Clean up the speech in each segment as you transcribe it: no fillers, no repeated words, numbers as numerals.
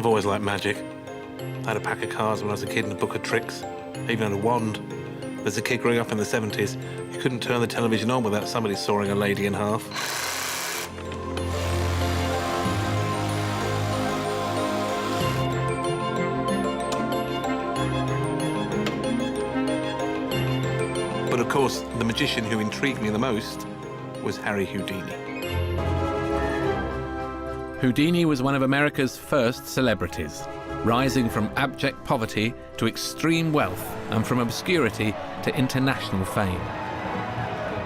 I've always liked magic. I had a pack of cards when I was a kid and a book of tricks. I even had a wand. As a kid growing up in the 70s, you couldn't turn the television on without somebody sawing a lady in half. But of course, the magician who intrigued me the most was Harry Houdini. Houdini was one of America's first celebrities, rising from abject poverty to extreme wealth and from obscurity to international fame.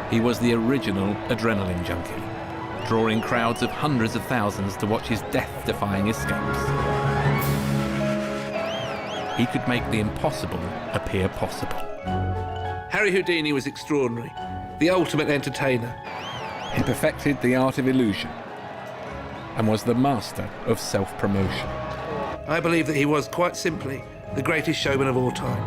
He was the original adrenaline junkie, drawing crowds of hundreds of thousands to watch his death-defying escapes. He could make the impossible appear possible. Harry Houdini was extraordinary, the ultimate entertainer. He perfected the art of illusion and was the master of self-promotion. I believe that he was, quite simply, the greatest showman of all time.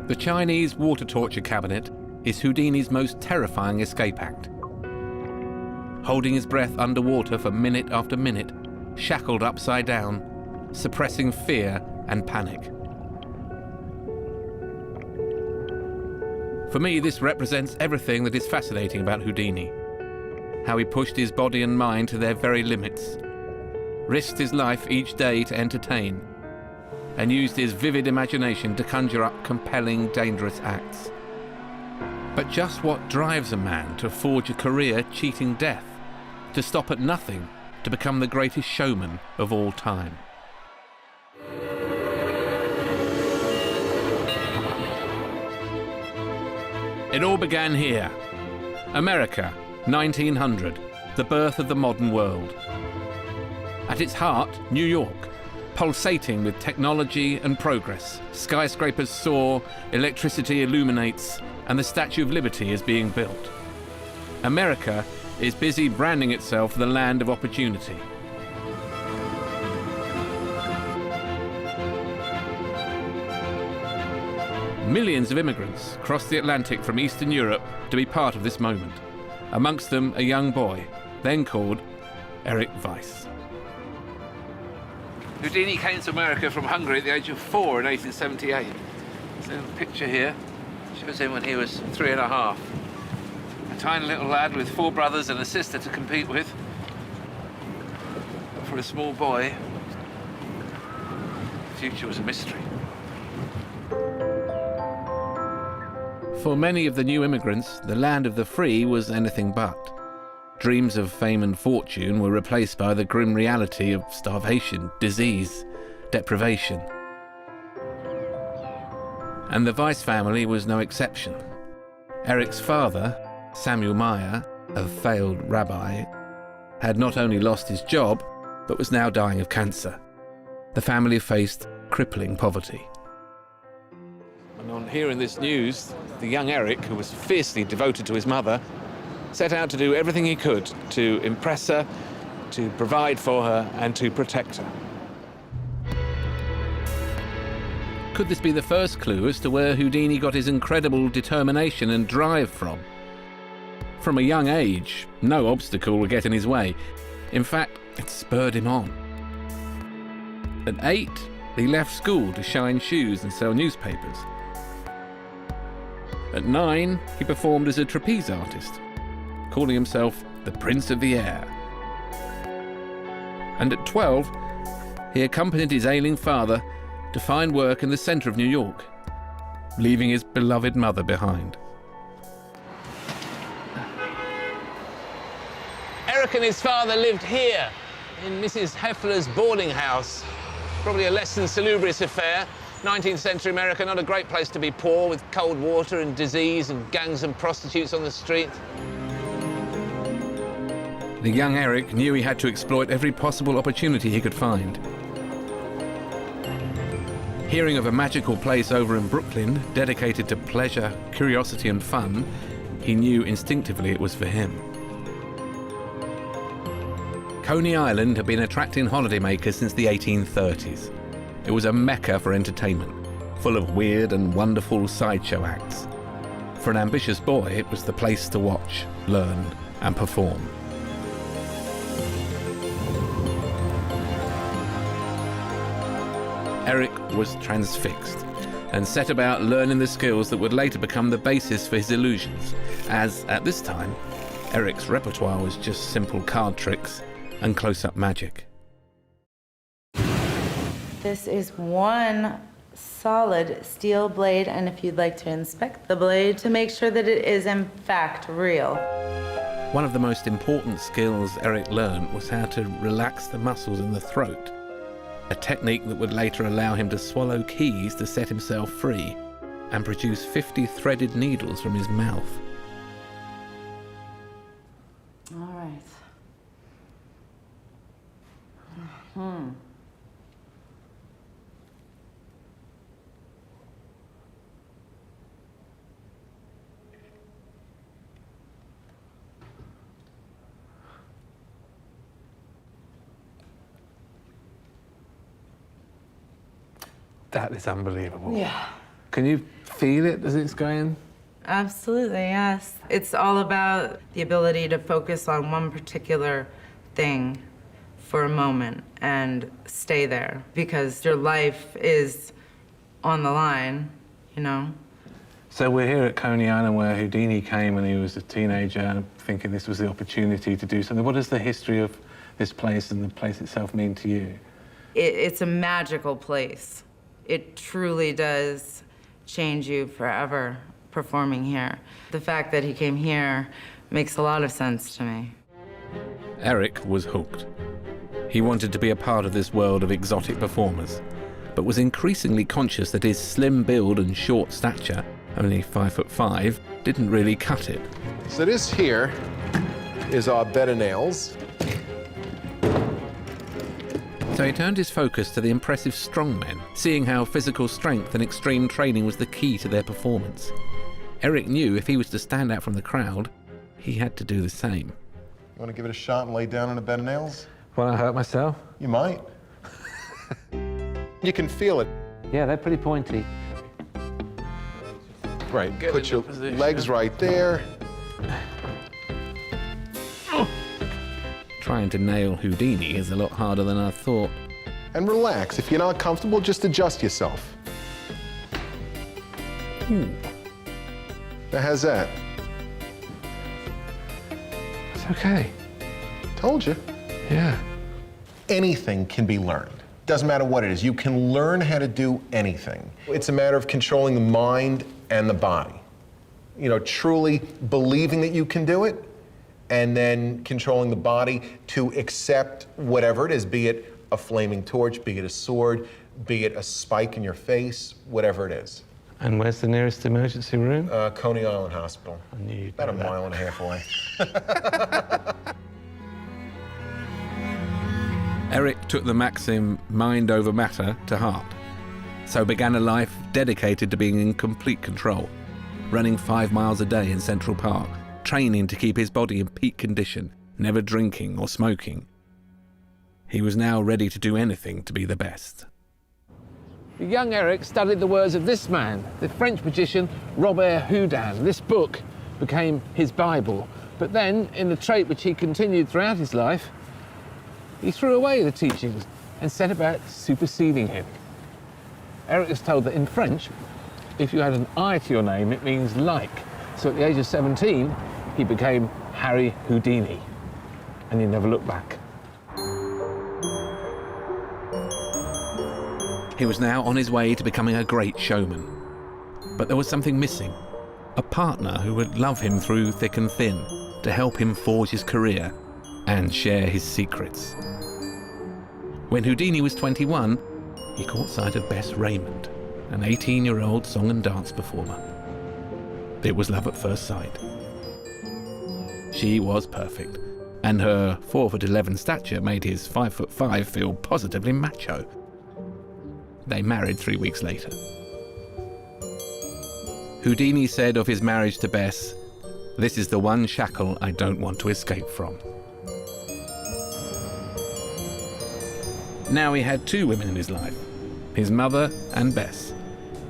The Chinese water torture cabinet is Houdini's most terrifying escape act. Holding his breath underwater for minute after minute, shackled upside down, suppressing fear and panic. For me, this represents everything that is fascinating about Houdini. How he pushed his body and mind to their very limits, risked his life each day to entertain, and used his vivid imagination to conjure up compelling, dangerous acts. But just what drives a man to forge a career cheating death, to stop at nothing, to become the greatest showman of all time? It all began here. America, 1900, the birth of the modern world. At its heart, New York, pulsating with technology and progress. Skyscrapers soar, electricity illuminates, and the Statue of Liberty is being built. America is busy branding itself the land of opportunity. Millions of immigrants crossed the Atlantic from Eastern Europe to be part of this moment. Amongst them, a young boy, then called Erik Weisz. Houdini came to America from Hungary at the age of 4 in 1878. So the picture here shows him when he was 3 and a half. A tiny little lad with 4 brothers and a sister to compete with. But for a small boy, the future was a mystery. For many of the new immigrants, the land of the free was anything but. Dreams of fame and fortune were replaced by the grim reality of starvation, disease, deprivation. And the Weisz family was no exception. Erik's father, Samuel Meyer, a failed rabbi, had not only lost his job, but was now dying of cancer. The family faced crippling poverty. And on hearing this news, the young Erik, who was fiercely devoted to his mother, set out to do everything he could to impress her, to provide for her, and to protect her. Could this be the first clue as to where Houdini got his incredible determination and drive from? From a young age, no obstacle would get in his way. In fact, it spurred him on. At 8, he left school to shine shoes and sell newspapers. At 9, he performed as a trapeze artist, calling himself the Prince of the Air. And at 12, he accompanied his ailing father to find work in the centre of New York, leaving his beloved mother behind. Erik and his father lived here, in Mrs. Heffler's boarding house. Probably a less than salubrious affair. 19th century America, not a great place to be poor, with cold water and disease and gangs and prostitutes on the street. The young Erik knew he had to exploit every possible opportunity he could find. Hearing of a magical place over in Brooklyn, dedicated to pleasure, curiosity and fun, he knew instinctively it was for him. Coney Island had been attracting holidaymakers since the 1830s. It was a mecca for entertainment. full of weird and wonderful sideshow acts. For an ambitious boy, it was the place to watch, learn, and perform. Erik was transfixed and set about learning the skills that would later become the basis for his illusions, as, at this time, Erik's repertoire was just simple card tricks and close-up magic. This is one solid steel blade, and if you'd like to inspect the blade to make sure that it is in fact real. One of the most important skills Erik learned was how to relax the muscles in the throat, a technique that would later allow him to swallow keys to set himself free and produce 50 threaded needles from his mouth. All right. That is unbelievable. Yeah. Can you feel it as it's going? Absolutely, yes. It's all about the ability to focus on one particular thing for a moment and stay there, because your life is on the line, you know? So we're here at Coney Island where Houdini came when he was a teenager, thinking this was the opportunity to do something. What does the history of this place and the place itself mean to you? It's a magical place. It truly does change you forever performing here. The fact that he came here makes a lot of sense to me. Erik was hooked. He wanted to be a part of this world of exotic performers, but was increasingly conscious that his slim build and short stature, only 5'5", didn't really cut it. So this here is our bed of nails. So he turned his focus to the impressive strongmen, seeing how physical strength and extreme training was the key to their performance. Erik knew if he was to stand out from the crowd, he had to do the same. You want to give it a shot and lay down on a bed of nails? Will I hurt myself? You might. You can feel it. Yeah, they're pretty pointy. Right, Get put in your the position. legs right there. Trying to nail Houdini is a lot harder than I thought. And relax. If you're not comfortable, just adjust yourself. Now, how's that? It's okay. Told you. Yeah. Anything can be learned. Doesn't matter what it is. You can learn how to do anything. It's a matter of controlling the mind and the body. You know, truly believing that you can do it, and then controlling the body to accept whatever it is, be it a flaming torch, be it a sword, be it a spike in your face, whatever it is. And where's the nearest emergency room? Coney Island Hospital. I knew you'd About a know that. mile and a half away. Erik took the maxim mind over matter to heart, so began a life dedicated to being in complete control, running 5 miles a day in Central Park, training to keep his body in peak condition, never drinking or smoking. He was now ready to do anything to be the best. The young Erik studied the words of this man, the French magician Robert Houdin. This book became his Bible. But then, in the trait which he continued throughout his life, he threw away the teachings and set about superseding him. Erik is told that in French, if you add an I to your name, it means like. So at the age of 17, he became Harry Houdini, and he never looked back. He was now on his way to becoming a great showman. But there was something missing. A partner who would love him through thick and thin, to help him forge his career and share his secrets. When Houdini was 21, he caught sight of Bess Raymond, an 18-year-old song and dance performer. It was love at first sight. She was perfect, and her 4'11" stature made his 5'5" feel positively macho. They married 3 weeks later. Houdini said of his marriage to Bess, "This is the one shackle I don't want to escape from." Now he had 2 women in his life, his mother and Bess.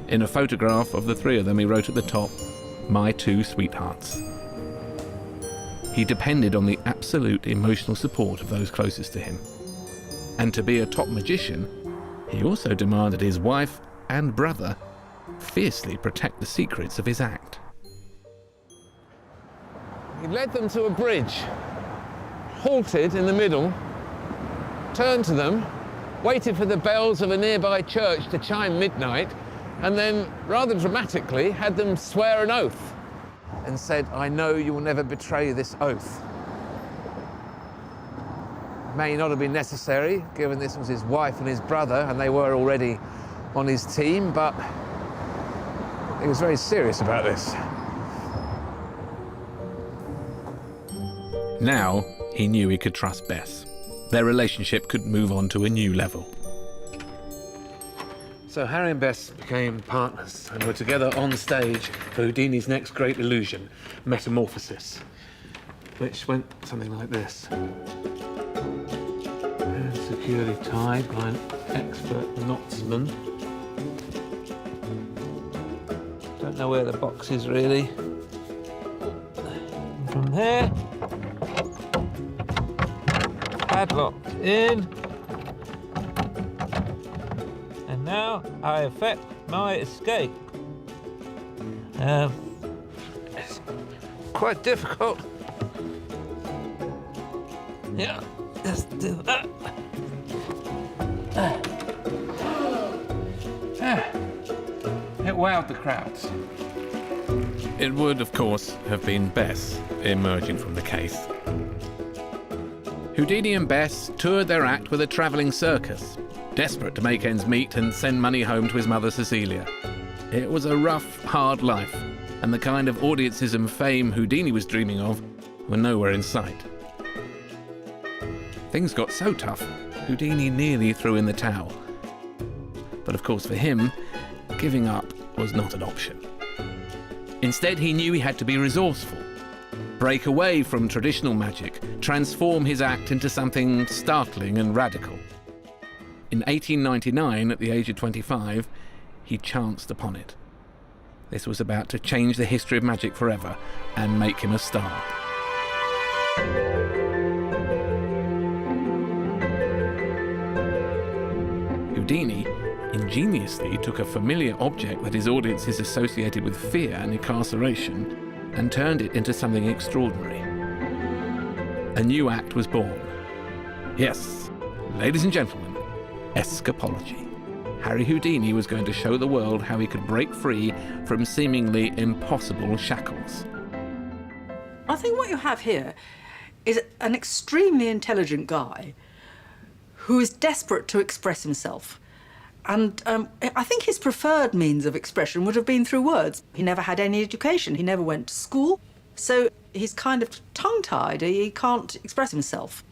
In a photograph of the three of them, he wrote at the top, "My two sweethearts." He depended on the absolute emotional support of those closest to him. And to be a top magician, he also demanded his wife and brother fiercely protect the secrets of his act. He led them to a bridge, halted in the middle, turned to them, waited for the bells of a nearby church to chime midnight, and then, rather dramatically, had them swear an oath and said, "I know you will never betray this oath." May not have been necessary, given this was his wife and his brother, and they were already on his team, but he was very serious about this. Now, he knew he could trust Bess. Their relationship could move on to a new level. So Harry and Bess became partners and were together on stage for Houdini's next great illusion, Metamorphosis, which went something like this. And securely tied by an expert knotsman. Don't know where the box is really. From there, padlocked in. And now I effect my escape. It's quite difficult. Yeah, let's do that. It wowed the crowds. It would, of course, have been Bess emerging from the case. Houdini and Bess toured their act with a travelling circus, desperate to make ends meet and send money home to his mother Cecilia. It was a rough, hard life, and the kind of audiences and fame Houdini was dreaming of were nowhere in sight. Things got so tough, Houdini nearly threw in the towel. But of course for him, giving up was not an option. Instead, he knew he had to be resourceful, break away from traditional magic, transform his act into something startling and radical. In 1899, at the age of 25, he chanced upon it. This was about to change the history of magic forever and make him a star. Houdini ingeniously took a familiar object that his audiences associated with fear and incarceration and turned it into something extraordinary. A new act was born. Yes, ladies and gentlemen, escapology. Harry Houdini was going to show the world how he could break free from seemingly impossible shackles. I think what you have here is an extremely intelligent guy who is desperate to express himself. And I think his preferred means of expression would have been through words. He never had any education. He never went to school. So he's kind of tongue-tied. He can't express himself.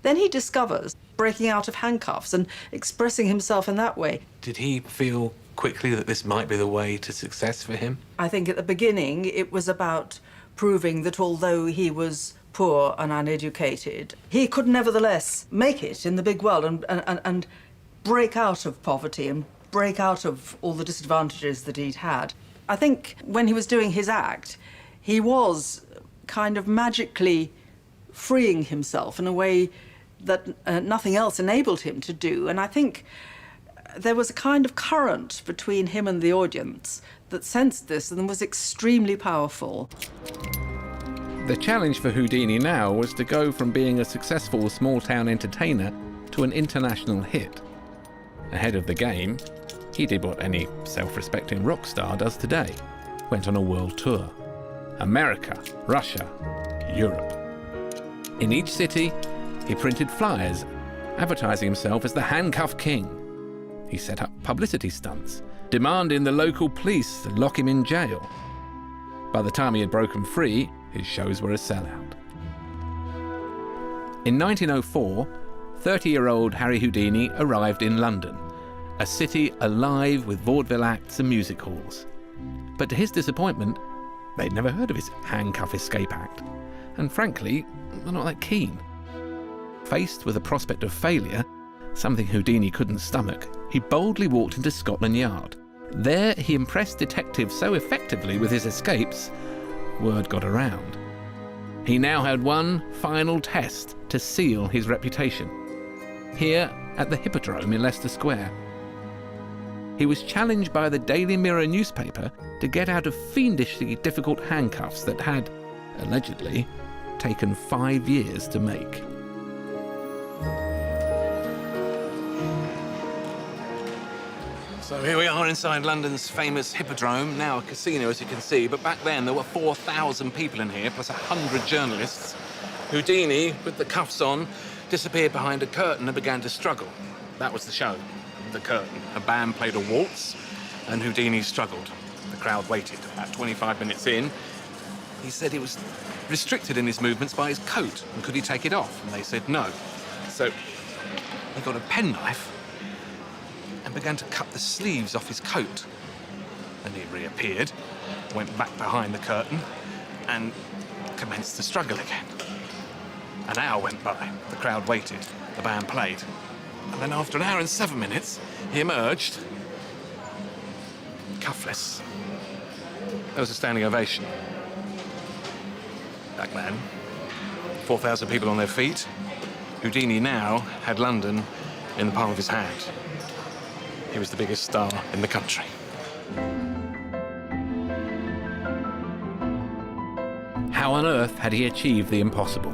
Then he discovers breaking out of handcuffs and expressing himself in that way. Did he feel quickly that this might be the way to success for him? I think at the beginning it was about proving that although he was poor and uneducated, he could nevertheless make it in the big world and break out of poverty and break out of all the disadvantages that he'd had. I think when he was doing his act, he was kind of magically freeing himself in a way that nothing else enabled him to do. And I think there was a kind of current between him and the audience that sensed this and was extremely powerful. The challenge for Houdini now was to go from being a successful small-town entertainer to an international hit. Ahead of the game, he did what any self-respecting rock star does today. Went on a world tour. America, Russia, Europe. In each city, he printed flyers, advertising himself as the Handcuff King. He set up publicity stunts, demanding the local police to lock him in jail. By the time he had broken free, his shows were a sellout. In 1904, 30-year-old Harry Houdini arrived in London, a city alive with vaudeville acts and music halls. But to his disappointment, they'd never heard of his handcuff escape act, and frankly, were not that keen. Faced with the prospect of failure, something Houdini couldn't stomach, he boldly walked into Scotland Yard, There, he impressed detectives so effectively with his escapes, word got around. He now had one final test to seal his reputation. Here at the Hippodrome in Leicester Square. He was challenged by the Daily Mirror newspaper to get out of fiendishly difficult handcuffs that had, allegedly, taken 5 years to make. So here we are inside London's famous Hippodrome, now a casino as you can see, but back then there were 4,000 people in here, plus 100 journalists. Houdini, with the cuffs on, disappeared behind a curtain and began to struggle. That was the show, the curtain. A band played a waltz and Houdini struggled. The crowd waited. About 25 minutes in, he said he was restricted in his movements by his coat, and could he take it off? And they said no. So he got a penknife and began to cut the sleeves off his coat. Then he reappeared, went back behind the curtain, and commenced to struggle again. An hour went by, the crowd waited, the band played. And then after an hour and 7 minutes, he emerged, cuffless. There was a standing ovation. Back then, 4,000 people on their feet. Houdini now had London in the palm of his hand. He was the biggest star in the country. How on earth had he achieved the impossible?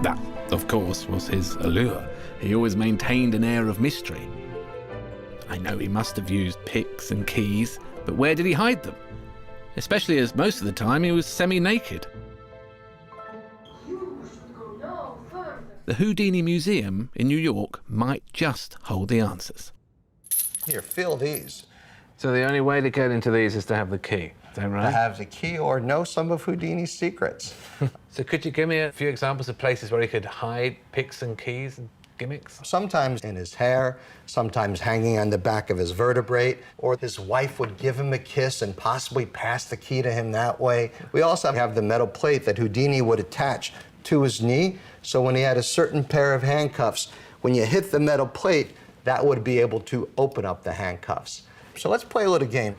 That, of course, was his allure. He always maintained an air of mystery. I know he must have used picks and keys, but where did he hide them? Especially as most of the time he was semi-naked. The Houdini Museum in New York might just hold the answers. Here, feel these. So the only way to get into these is to have the key, is that right? To have the key or know some of Houdini's secrets. So could you give me a few examples of places where he could hide picks and keys and gimmicks? Sometimes in his hair, sometimes hanging on the back of his vertebrae, or his wife would give him a kiss and possibly pass the key to him that way. We also have the metal plate that Houdini would attach to his knee, so when he had a certain pair of handcuffs, when you hit the metal plate, that would be able to open up the handcuffs. So let's play a little game.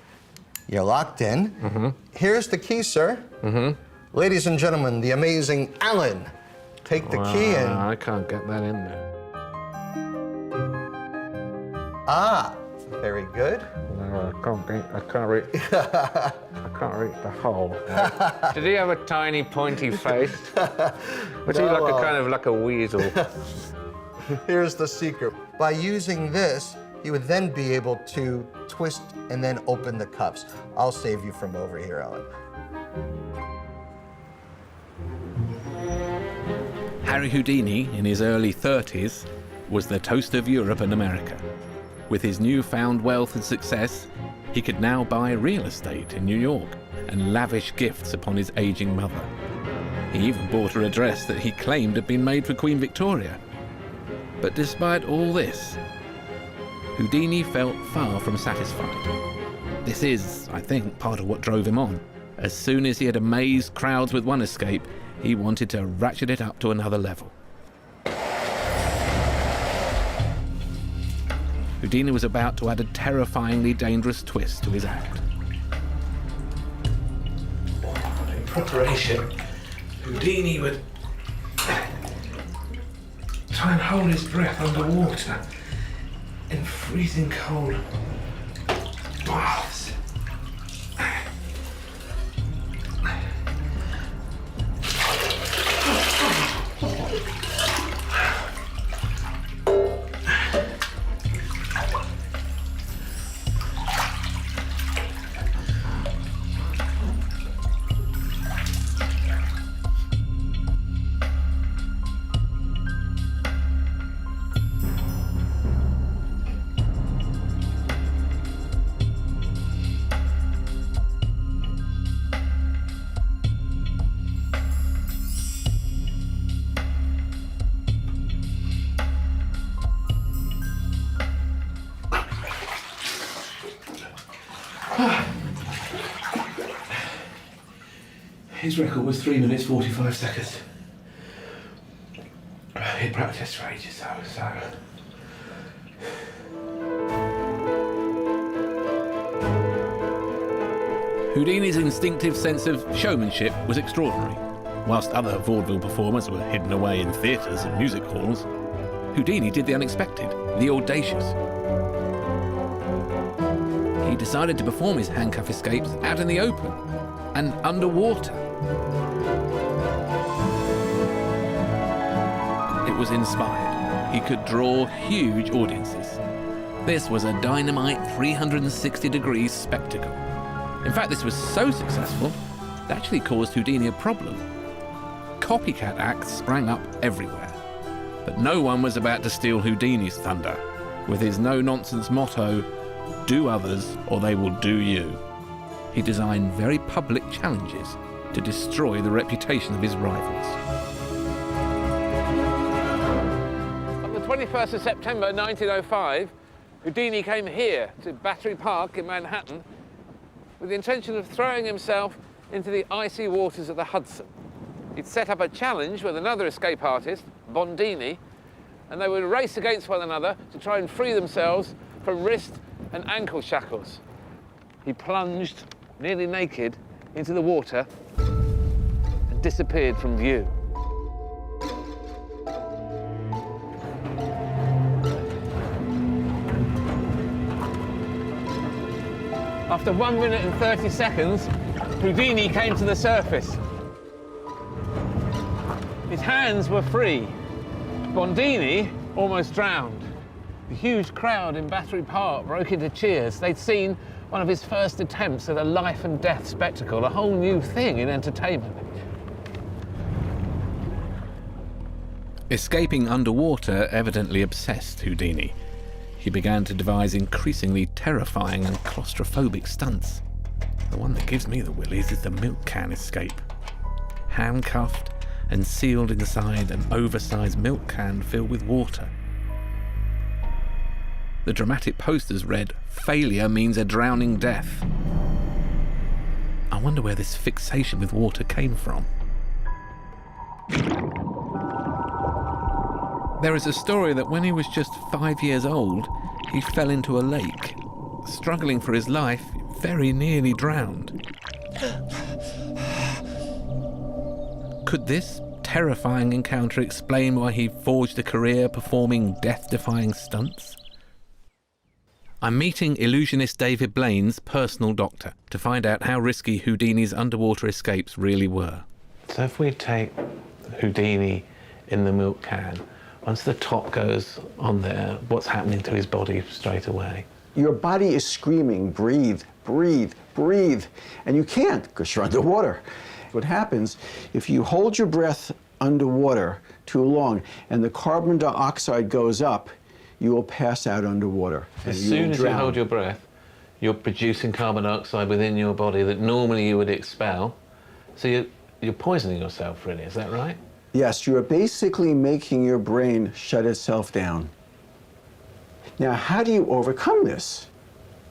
You're locked in. Mm-hmm. Here's the key, sir. Mm-hmm. Ladies and gentlemen, the amazing Alan. Take the key and... I can't get that in there. Ah, very good. No, I can't reach the hole. Did he have a tiny pointy face? Was he like a weasel? Here's the secret. By using this, you would then be able to twist and then open the cuffs. I'll save you from over here, Alan. Harry Houdini, in his early 30s, was the toast of Europe and America. With his newfound wealth and success, he could now buy real estate in New York and lavish gifts upon his aging mother. He even bought her a dress that he claimed had been made for Queen Victoria. But despite all this, Houdini felt far from satisfied. This is, I think, part of what drove him on. As soon as he had amazed crowds with one escape, he wanted to ratchet it up to another level. Houdini was about to add a terrifyingly dangerous twist to his act. In preparation, Houdini would try and hold his breath underwater in freezing cold baths. His record was 3 minutes 45 seconds. He practiced for ages though, so... Houdini's instinctive sense of showmanship was extraordinary. Whilst other vaudeville performers were hidden away in theatres and music halls, Houdini did the unexpected, the audacious. He decided to perform his handcuff escapes out in the open and underwater. It was inspired. He could draw huge audiences. This was a dynamite 360-degree spectacle. In fact, this was so successful, it actually caused Houdini a problem. Copycat acts sprang up everywhere. But no one was about to steal Houdini's thunder, with his no-nonsense motto, "Do others or they will do you." He designed very public challenges to destroy the reputation of his rivals. On the 21st of September 1905, Houdini came here to Battery Park in Manhattan with the intention of throwing himself into the icy waters of the Hudson. He'd set up a challenge with another escape artist, Bondini, and they would race against one another to try and free themselves from wrist and ankle shackles. He plunged, nearly naked, into the water and disappeared from view. After 1 minute and 30 seconds, Houdini came to the surface. His hands were free. Bondini almost drowned. The huge crowd in Battery Park broke into cheers. They'd seen one of his first attempts at a life and death spectacle, a whole new thing in entertainment. Escaping underwater evidently obsessed Houdini. He began to devise increasingly terrifying and claustrophobic stunts. The one that gives me the willies is the milk can escape. Handcuffed and sealed inside an oversized milk can filled with water. The dramatic posters read, "Failure means a drowning death." I wonder where this fixation with water came from. There is a story that when he was just 5 years old, he fell into a lake. Struggling for his life, very nearly drowned. Could this terrifying encounter explain why he forged a career performing death-defying stunts? I'm meeting illusionist David Blaine's personal doctor to find out how risky Houdini's underwater escapes really were. So if we take Houdini in the milk can, once the top goes on there, what's happening to his body straight away? Your body is screaming, breathe, breathe, breathe, and you can't because you're underwater. What happens if you hold your breath underwater too long and the carbon dioxide goes up, you will pass out underwater. As soon as you hold your breath, you're producing carbon dioxide within your body that normally you would expel. So you're poisoning yourself, really, is that right? Yes, you're basically making your brain shut itself down. Now, how do you overcome this?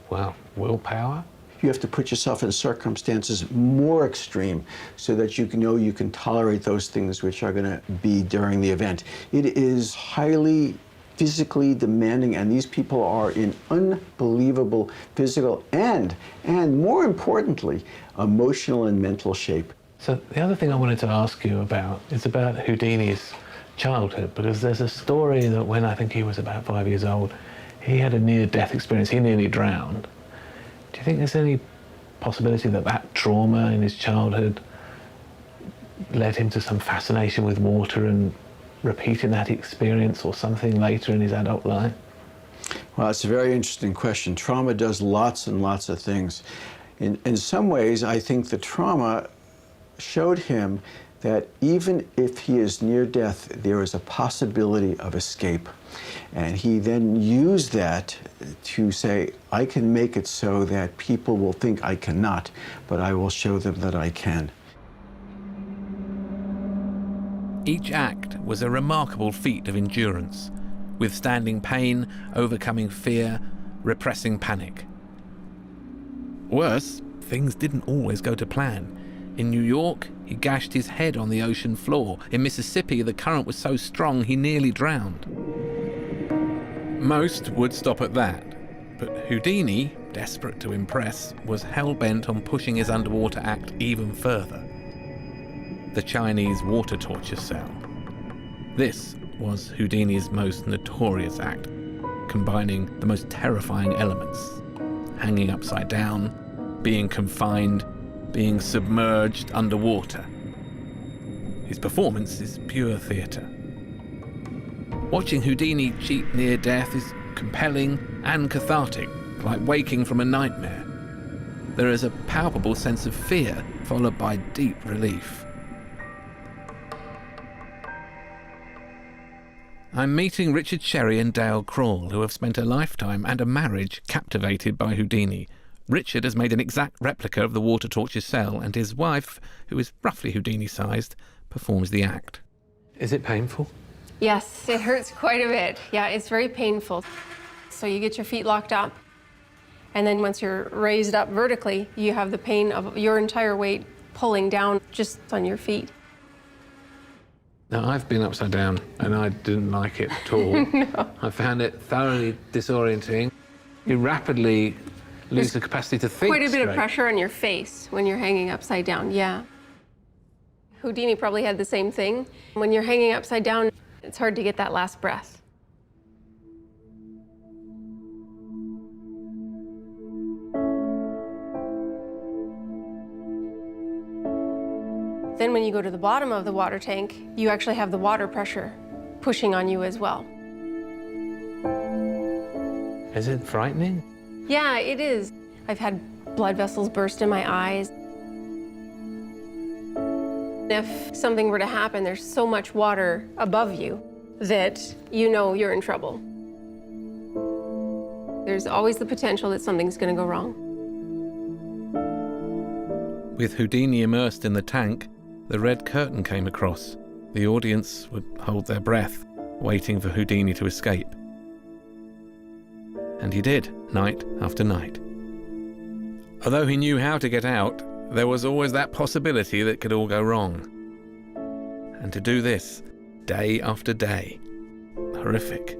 Well, willpower. You have to put yourself in circumstances more extreme so that you know you can tolerate those things which are going to be during the event. It is highly physically demanding, and these people are in unbelievable physical and more importantly, emotional and mental shape. So the other thing I wanted to ask you about is about Houdini's childhood, because there's a story that when I think he was about 5 years old, he had a near-death experience. He nearly drowned. Do you think there's any possibility that that trauma in his childhood led him to some fascination with water and repeating that experience or something later in his adult life? Well, it's a very interesting question. Trauma does lots and lots of things. In some ways, I think the trauma showed him that even if he is near death, there is a possibility of escape. And he then used that to say, I can make it so that people will think I cannot, but I will show them that I can. Each act was a remarkable feat of endurance, withstanding pain, overcoming fear, repressing panic. Worse, things didn't always go to plan. In New York, he gashed his head on the ocean floor. In Mississippi, the current was so strong he nearly drowned. Most would stop at that, but Houdini desperate to impress, was hell-bent on pushing his underwater act even further. The Chinese water torture cell. This was Houdini's most notorious act, combining the most terrifying elements: hanging upside down, being confined, being submerged underwater. His performance is pure theatre. Watching Houdini cheat near death is compelling and cathartic, like waking from a nightmare. There is a palpable sense of fear, followed by deep relief. I'm meeting Richard Sherry and Dale Crawl, who have spent a lifetime and a marriage captivated by Houdini. Richard has made an exact replica of the water torture cell, and his wife, who is roughly Houdini-sized, performs the act. Is it painful? Yes, it hurts quite a bit. Yeah, it's very painful. So you get your feet locked up, and then once you're raised up vertically, you have the pain of your entire weight pulling down just on your feet. Now, I've been upside down, and I didn't like it at all. No. I found it thoroughly disorienting. You rapidly lose the capacity to think Quite a bit of straight. pressure on your face when you're hanging upside down, yeah. Houdini probably had the same thing. When you're hanging upside down, it's hard to get that last breath. Then when you go to the bottom of the water tank, you actually have the water pressure pushing on you as well. Is it frightening? Yeah, it is. I've had blood vessels burst in my eyes. If something were to happen, there's so much water above you that you know you're in trouble. There's always the potential that something's going to go wrong. With Houdini immersed in the tank, the red curtain came across. The audience would hold their breath, waiting for Houdini to escape. And he did, night after night. Although he knew how to get out, there was always that possibility that it could all go wrong. And to do this, day after day, horrific.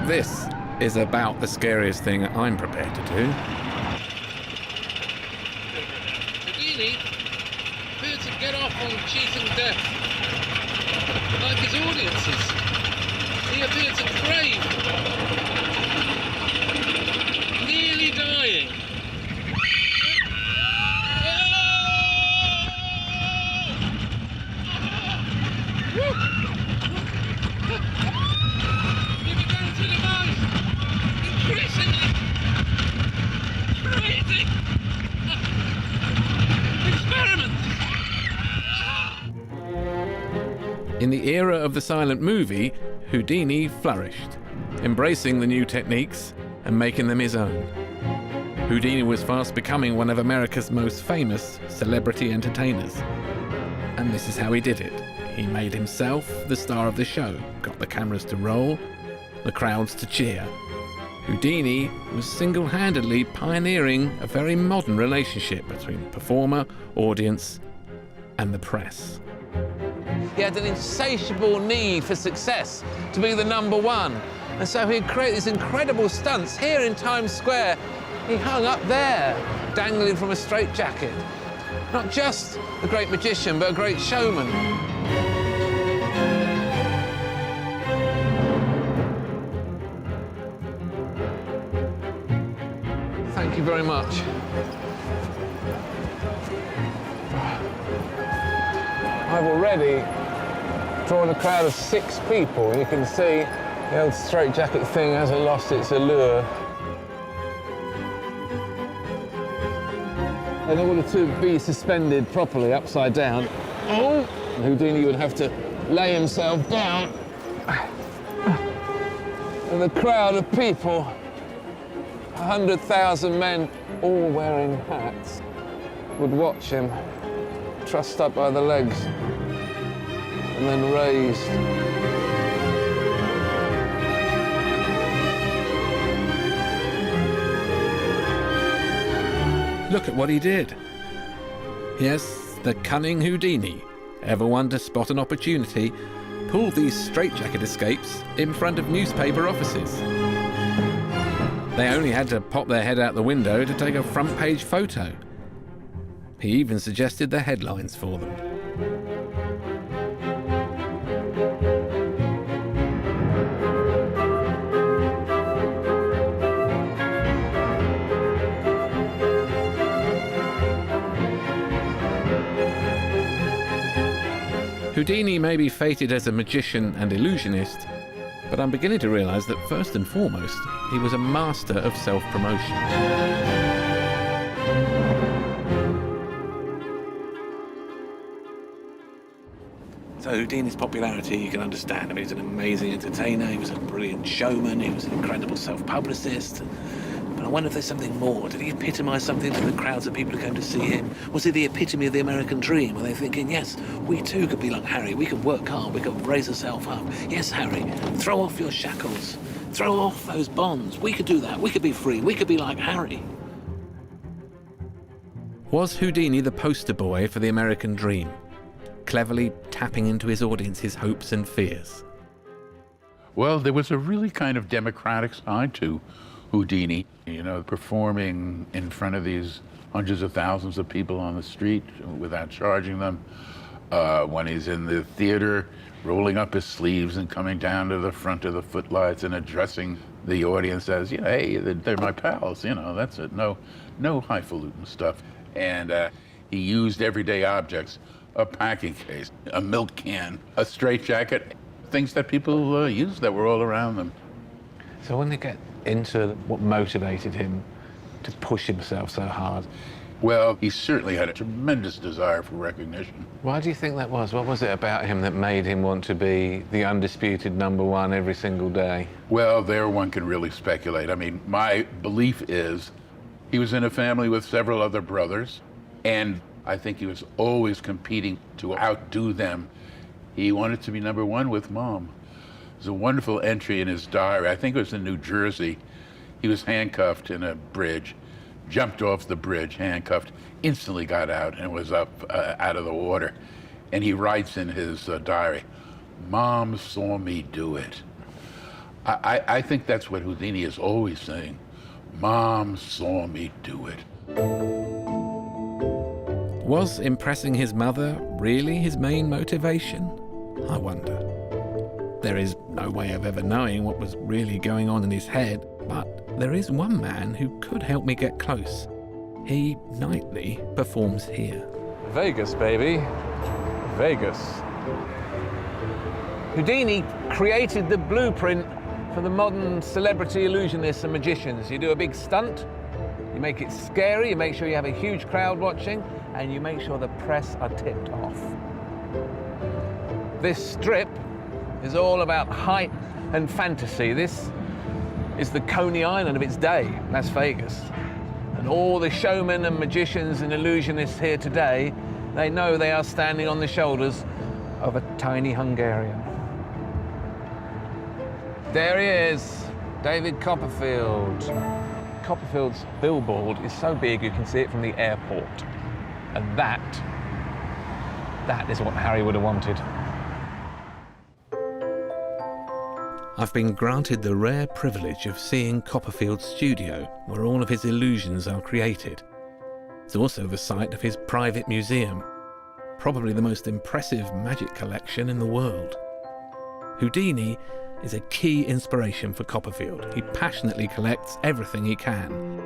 This is about the scariest thing I'm prepared to do. Houdini appeared to get off on cheating death, like his audiences. He appeared to crave, nearly dying. He began to devise increasingly crazy experiments. In the era of the silent movie, Houdini flourished, embracing the new techniques and making them his own. Houdini was fast becoming one of America's most famous celebrity entertainers. And this is how he did it. He made himself the star of the show, got the cameras to roll, the crowds to cheer. Houdini was single-handedly pioneering a very modern relationship between performer, audience, and the press. He had an insatiable need for success, to be the number one. And so he'd create these incredible stunts. Here in Times Square, he hung up there, dangling from a straitjacket. Not just a great magician, but a great showman. Thank you very much. I've already drawn a crowd of 6 people. You can see the old straitjacket thing hasn't lost its allure. In order to be suspended properly upside down, Houdini would have to lay himself down. And the crowd of people, 100,000 men, all wearing hats, would watch him, trussed up by the legs, and then raised. Look at what he did. Yes, the cunning Houdini, ever one to spot an opportunity, pulled these Strait Jacket Escapes in front of newspaper offices. They only had to pop their head out the window to take a front-page photo. He even suggested the headlines for them. Houdini may be fated as a magician and illusionist, but I'm beginning to realise that first and foremost, he was a master of self-promotion. So Houdini's popularity, you can understand. I mean, he was an amazing entertainer, he was a brilliant showman, he was an incredible self-publicist. But I wonder if there's something more. Did he epitomise something to the crowds of people who came to see him? Was he the epitome of the American dream? Were they thinking, yes, we too could be like Harry, we could work hard, we could raise ourselves up. Yes, Harry, throw off your shackles, throw off those bonds. We could do that, we could be free, we could be like Harry. Was Houdini the poster boy for the American dream, cleverly tapping into his audience's hopes and fears? Well, there was a really kind of democratic side to Houdini, you know, performing in front of these hundreds of thousands of people on the street without charging them. When he's in the theater, rolling up his sleeves and coming down to the front of the footlights and addressing the audience as, you know, hey, they're my pals, you know, that's it. No highfalutin stuff. And he used everyday objects, a packing case, a milk can, a straitjacket, things that people used that were all around them. So when they get into what motivated him to push himself so hard? Well, he certainly had a tremendous desire for recognition. Why do you think that was? What was it about him that made him want to be the undisputed #1 every single day? Well, there one can really speculate. I mean, my belief is he was in a family with several other brothers, and I think he was always competing to outdo them. He wanted to be #1 with Mom. There's a wonderful entry in his diary. I think it was in New Jersey. He was handcuffed in a bridge, jumped off the bridge, handcuffed, instantly got out and was up out of the water. And he writes in his diary, "Mom saw me do it." I think that's what Houdini is always saying. Mom saw me do it. Was impressing his mother really his main motivation? I wonder. There is no way of ever knowing what was really going on in his head, but there is one man who could help me get close. He nightly performs here. Vegas, baby. Vegas. Houdini created the blueprint for the modern celebrity illusionists and magicians. You do a big stunt, you make it scary, you make sure you have a huge crowd watching, and you make sure the press are tipped off. This strip is all about hype and fantasy. This is the Coney Island of its day, Las Vegas. And all the showmen and magicians and illusionists here today, they know they are standing on the shoulders of a tiny Hungarian. There he is, David Copperfield. Copperfield's billboard is so big you can see it from the airport. And that is what Harry would have wanted. I've been granted the rare privilege of seeing Copperfield's studio, where all of his illusions are created. It's also the site of his private museum, probably the most impressive magic collection in the world. Houdini is a key inspiration for Copperfield. He passionately collects everything he can.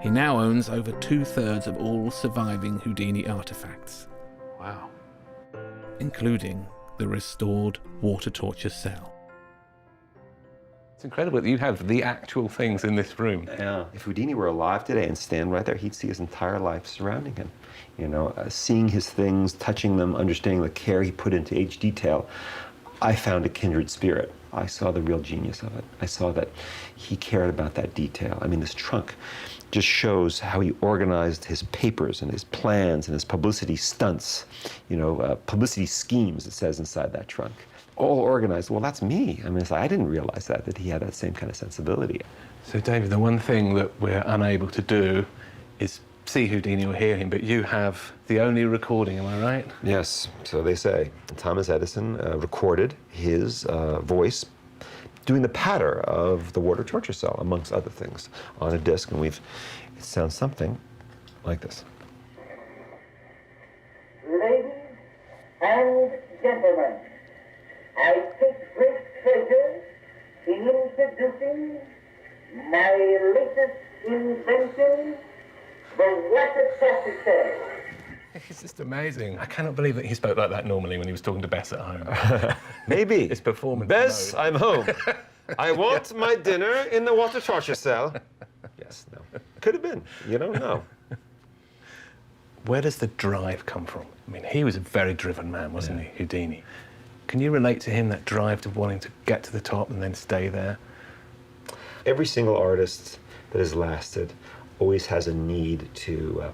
He now owns over 2/3 of all surviving Houdini artifacts. Wow. Including the restored water torture cell. It's incredible that you have the actual things in this room. Yeah. If Houdini were alive today and stand right there, he'd see his entire life surrounding him. You know, seeing his things, touching them, understanding the care he put into each detail, I found a kindred spirit. I saw the real genius of it. I saw that he cared about that detail. I mean, this trunk just shows how he organized his papers and his plans and his publicity stunts, you know, publicity schemes, it says inside that trunk. All organized. Well, that's me. I mean, it's like, I didn't realize that he had that same kind of sensibility. So, David, the one thing that we're unable to do is see Houdini or hear him, but you have the only recording, am I right? Yes, so they say. Thomas Edison recorded his voice doing the patter of the water torture cell, amongst other things, on a disc, and it sounds something like this. Ladies and gentlemen, I take great pleasure in introducing my latest invention, the water torture cell. It's just amazing. I cannot believe that he spoke like that normally when he was talking to Bess at home. Maybe. His performance Bess, mode. I'm home. I want my dinner in the water torture cell. Yes, no. Could have been. You don't know. Where does the drive come from? I mean, he was a very driven man, wasn't he, Houdini? Can you relate to him, that drive to wanting to get to the top and then stay there? Every single artist that has lasted always has a need to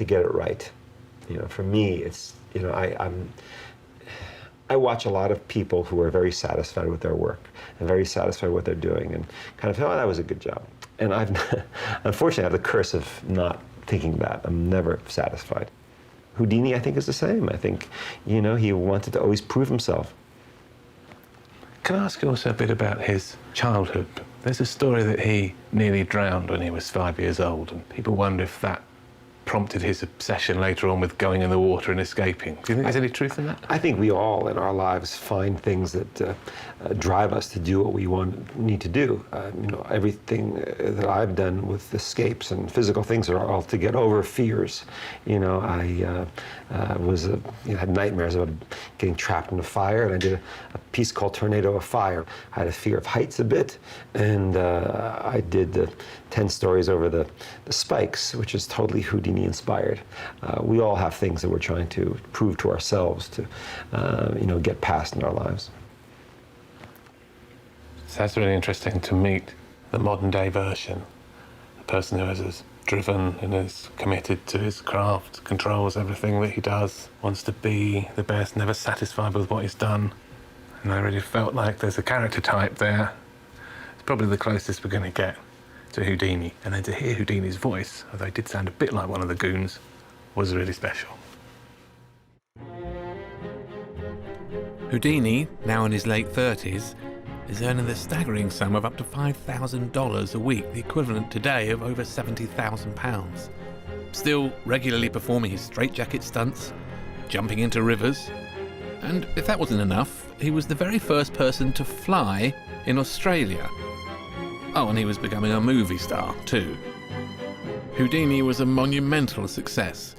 get it right. You know, for me, it's, you know, I watch a lot of people who are very satisfied with their work and very satisfied with what they're doing and kind of feel, oh, that was a good job. And unfortunately, I have the curse of not thinking that. I'm never satisfied. Houdini, I think, is the same. I think, you know, he wanted to always prove himself. Can I ask you also a bit about his childhood? There's a story that he nearly drowned when he was 5 years old, and people wonder if that prompted his obsession later on with going in the water and escaping. Do you think there's any truth in that? I think we all in our lives find things that drive us to do what we need to do. You know, everything that I've done with escapes and physical things are all to get over fears. You know, I had nightmares about getting trapped in a fire, and I did a piece called Tornado of Fire. I had a fear of heights a bit, and I did the 10 stories over the spikes, which is totally Houdini inspired. We all have things that we're trying to prove to ourselves to, you know, get past in our lives. So that's really interesting to meet the modern day version, a person who is as driven and as committed to his craft, controls everything that he does, wants to be the best, never satisfied with what he's done. And I really felt like there's a character type there. It's probably the closest we're going to get to Houdini. And then to hear Houdini's voice, although he did sound a bit like one of the goons, was really special. Houdini, now in his late 30s, is earning the staggering sum of up to $5,000 a week, the equivalent today of over £70,000. Still regularly performing his Strait Jacket stunts, jumping into rivers, and if that wasn't enough, he was the very first person to fly in Australia. Oh, and he was becoming a movie star, too. Houdini was a monumental success.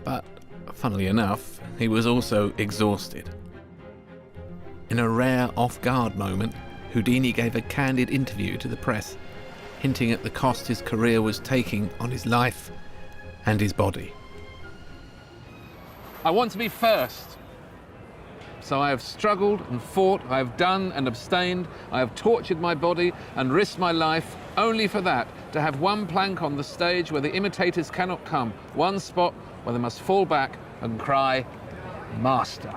But, funnily enough, he was also exhausted. In a rare off-guard moment, Houdini gave a candid interview to the press, hinting at the cost his career was taking on his life and his body. I want to be first. So I have struggled and fought, I have done and abstained, I have tortured my body and risked my life only for that, to have one plank on the stage where the imitators cannot come, one spot where they must fall back and cry, Master.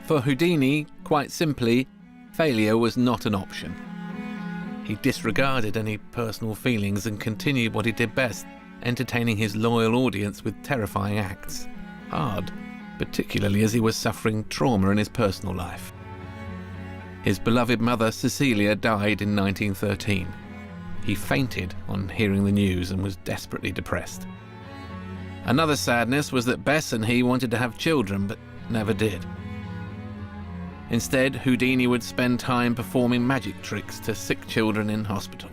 For Houdini, quite simply, failure was not an option. He disregarded any personal feelings and continued what he did best, entertaining his loyal audience with terrifying acts. Hard, particularly as he was suffering trauma in his personal life. His beloved mother, Cecilia, died in 1913. He fainted on hearing the news and was desperately depressed. Another sadness was that Bess and he wanted to have children, but never did. Instead, Houdini would spend time performing magic tricks to sick children in hospital.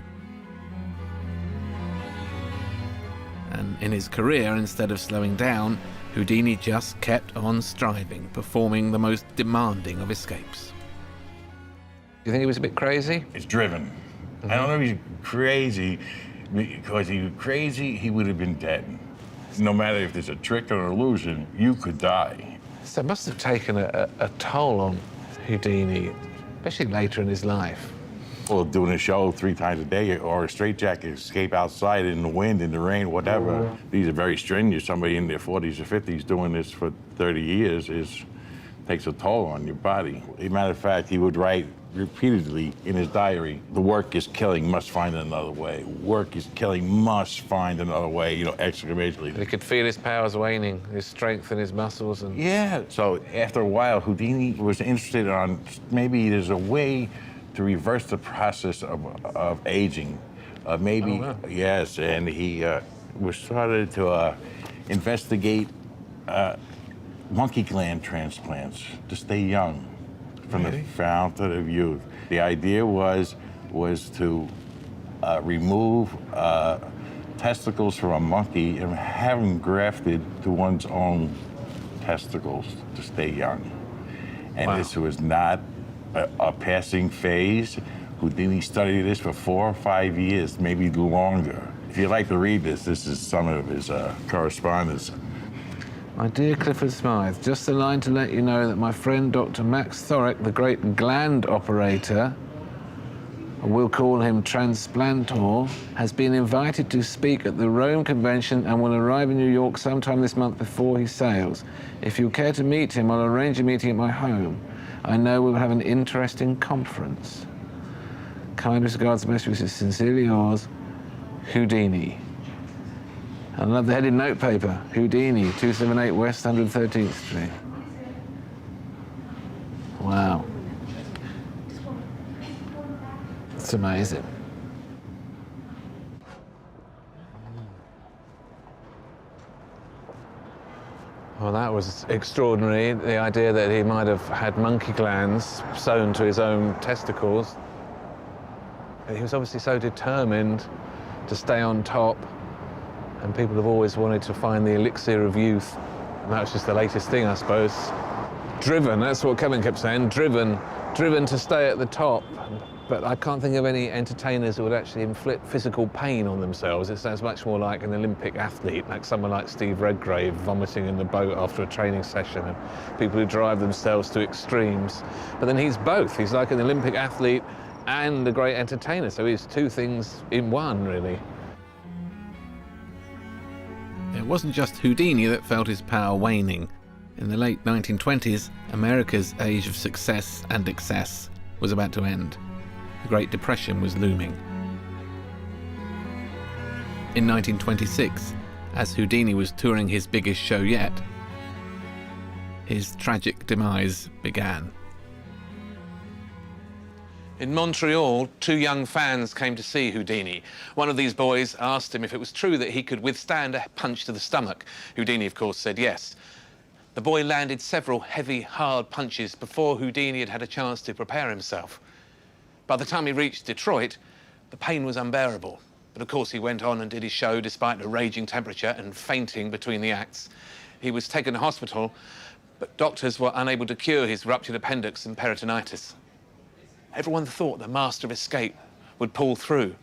And in his career, instead of slowing down, Houdini just kept on striving, performing the most demanding of escapes. Do you think he was a bit crazy? It's driven. I don't know if he's crazy, because if he was crazy, he would have been dead. No matter if it's a trick or an illusion, you could die. So it must have taken a toll on Houdini, especially later in his life. Well, doing a show 3 times a day or a Strait Jacket Escape outside in the wind, in the rain, whatever. These are very strenuous. Somebody in their 40s or 50s doing this for 30 years takes a toll on your body. As a matter of fact, he would write repeatedly in his diary, the work is killing, must find another way. Work is killing, must find another way, you know, exclamation. He could feel his powers waning, his strength and his muscles. And yeah, so after a while, Houdini was interested on maybe there's a way to reverse the process of aging. Maybe, wow. Yes, and he was started to investigate monkey gland transplants to stay young from the fountain of youth. The idea was to remove testicles from a monkey and have them grafted to one's own testicles to stay young. And Wow. This was not a passing phase. Houdini studied this for 4 or 5 years, maybe longer. If you'd like to read this is some of his correspondence. My dear Clifford Smythe, just a line to let you know that my friend Dr. Max Thorek, the great gland operator, we'll call him Transplantor, has been invited to speak at the Rome Convention and will arrive in New York sometime this month before he sails. If you care to meet him, I'll arrange a meeting at my home. I know we will have an interesting conference. Kindest regards, best wishes, sincerely yours, Houdini. I love the headed notepaper, Houdini, 278 West 113th Street. Wow. It's amazing. Well, that was extraordinary. The idea that he might have had monkey glands sewn to his own testicles. He was obviously so determined to stay on top, and people have always wanted to find the elixir of youth. And that was just the latest thing, I suppose. Driven, that's what Kevin kept saying, driven to stay at the top. But I can't think of any entertainers who would actually inflict physical pain on themselves. It sounds much more like an Olympic athlete, like someone like Steve Redgrave vomiting in the boat after a training session, and people who drive themselves to extremes. But then he's both. He's like an Olympic athlete and a great entertainer, so he's two things in one, really. It wasn't just Houdini that felt his power waning. In the late 1920s, America's age of success and excess was about to end. The Great Depression was looming. In 1926, as Houdini was touring his biggest show yet, his tragic demise began. In Montreal, 2 young fans came to see Houdini. One of these boys asked him if it was true that he could withstand a punch to the stomach. Houdini, of course, said yes. The boy landed several heavy, hard punches before Houdini had had a chance to prepare himself. By the time he reached Detroit, the pain was unbearable. But of course, he went on and did his show despite a raging temperature and fainting between the acts. He was taken to hospital, but doctors were unable to cure his ruptured appendix and peritonitis. Everyone thought the master of escape would pull through.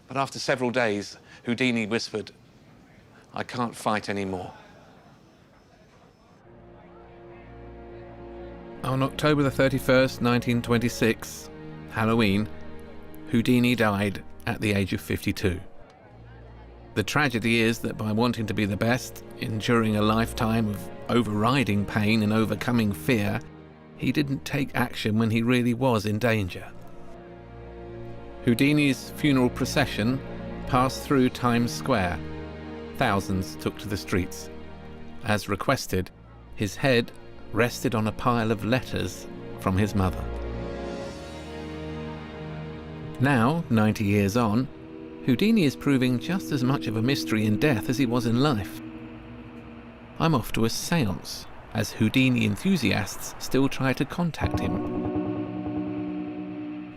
But after several days, Houdini whispered, "I can't fight anymore." On October the 31st, 1926, Halloween, Houdini died at the age of 52. The tragedy is that by wanting to be the best, enduring a lifetime of overriding pain and overcoming fear, he didn't take action when he really was in danger. Houdini's funeral procession passed through Times Square. Thousands took to the streets. As requested, his head rested on a pile of letters from his mother. Now, 90 years on, Houdini is proving just as much of a mystery in death as he was in life. I'm off to a séance, as Houdini enthusiasts still try to contact him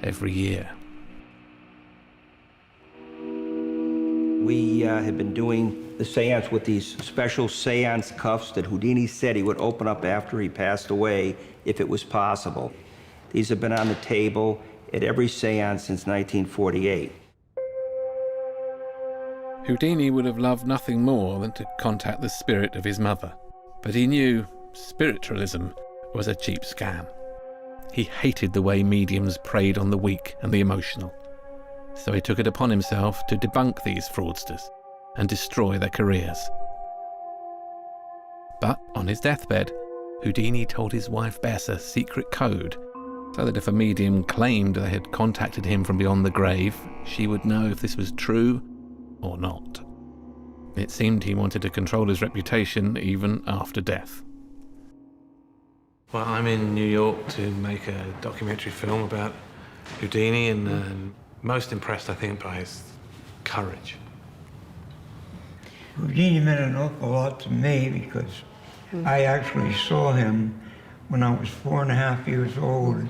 every year. We had been doing the seance with these special seance cuffs that Houdini said he would open up after he passed away if it was possible. These have been on the table at every seance since 1948. Houdini would have loved nothing more than to contact the spirit of his mother, but he knew spiritualism was a cheap scam. He hated the way mediums preyed on the weak and the emotional, so he took it upon himself to debunk these fraudsters and destroy their careers. But on his deathbed, Houdini told his wife Bess a secret code so that if a medium claimed they had contacted him from beyond the grave, she would know if this was true or not. It seemed he wanted to control his reputation even after death. Well, I'm in New York to make a documentary film about Houdini, and most impressed, I think, by his courage. Houdini meant an awful lot to me because I actually saw him when I was 4.5 years old.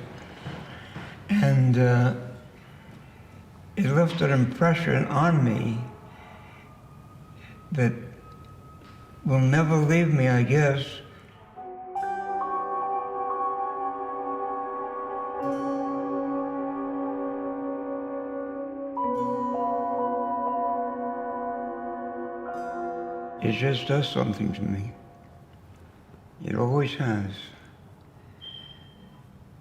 And it left an impression on me that will never leave me, I guess. It just does something to me. It always has.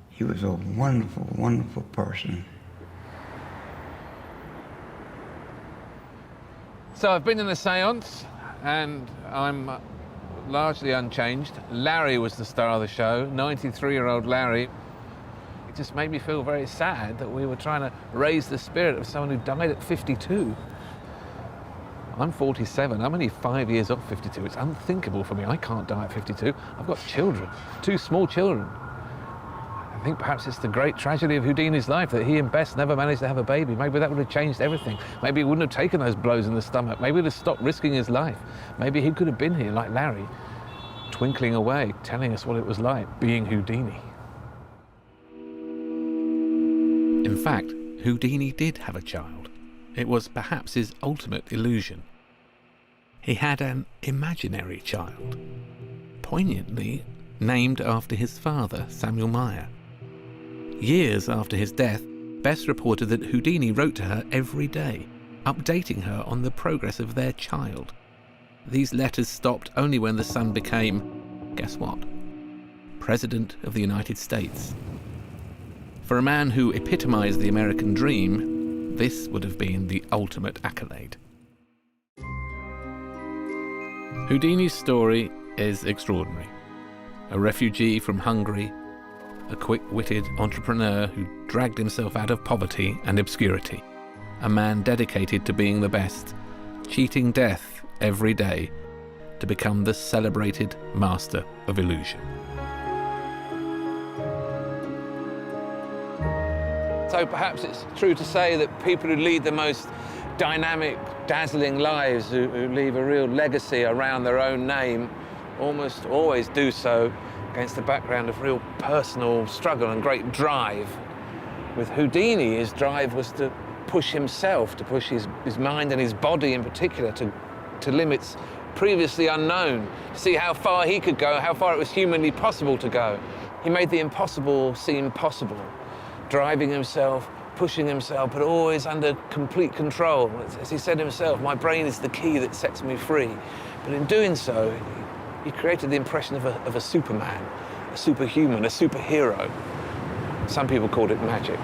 He was a wonderful, wonderful person. So I've been in a seance, and I'm largely unchanged. Larry was the star of the show, 93-year-old Larry. It just made me feel very sad that we were trying to raise the spirit of someone who died at 52. I'm 47, I'm only 5 years off 52. It's unthinkable for me. I can't die at 52. I've got children, 2 small children. I think perhaps it's the great tragedy of Houdini's life that he and Bess never managed to have a baby. Maybe that would have changed everything. Maybe he wouldn't have taken those blows in the stomach. Maybe he'd have stopped risking his life. Maybe he could have been here like Larry, twinkling away, telling us what it was like being Houdini. In fact, Houdini did have a child. It was perhaps his ultimate illusion. He had an imaginary child, poignantly named after his father, Samuel Meyer. Years after his death, Bess reported that Houdini wrote to her every day, updating her on the progress of their child. These letters stopped only when the son became, guess what? President of the United States. For a man who epitomized the American dream, this would have been the ultimate accolade. Houdini's story is extraordinary. A refugee from Hungary, a quick-witted entrepreneur who dragged himself out of poverty and obscurity, a man dedicated to being the best, cheating death every day to become the celebrated master of illusion. So perhaps it's true to say that people who lead the most dynamic, dazzling lives, who leave a real legacy around their own name, almost always do so against the background of real personal struggle and great drive. With Houdini, his drive was to push himself, to push his mind and his body in particular to limits previously unknown, to see how far he could go, how far it was humanly possible to go. He made the impossible seem possible, driving himself, pushing himself, but always under complete control. As he said himself, my brain is the key that sets me free. But in doing so, he created the impression of a Superman, a superhuman, a superhero. Some people called it magic.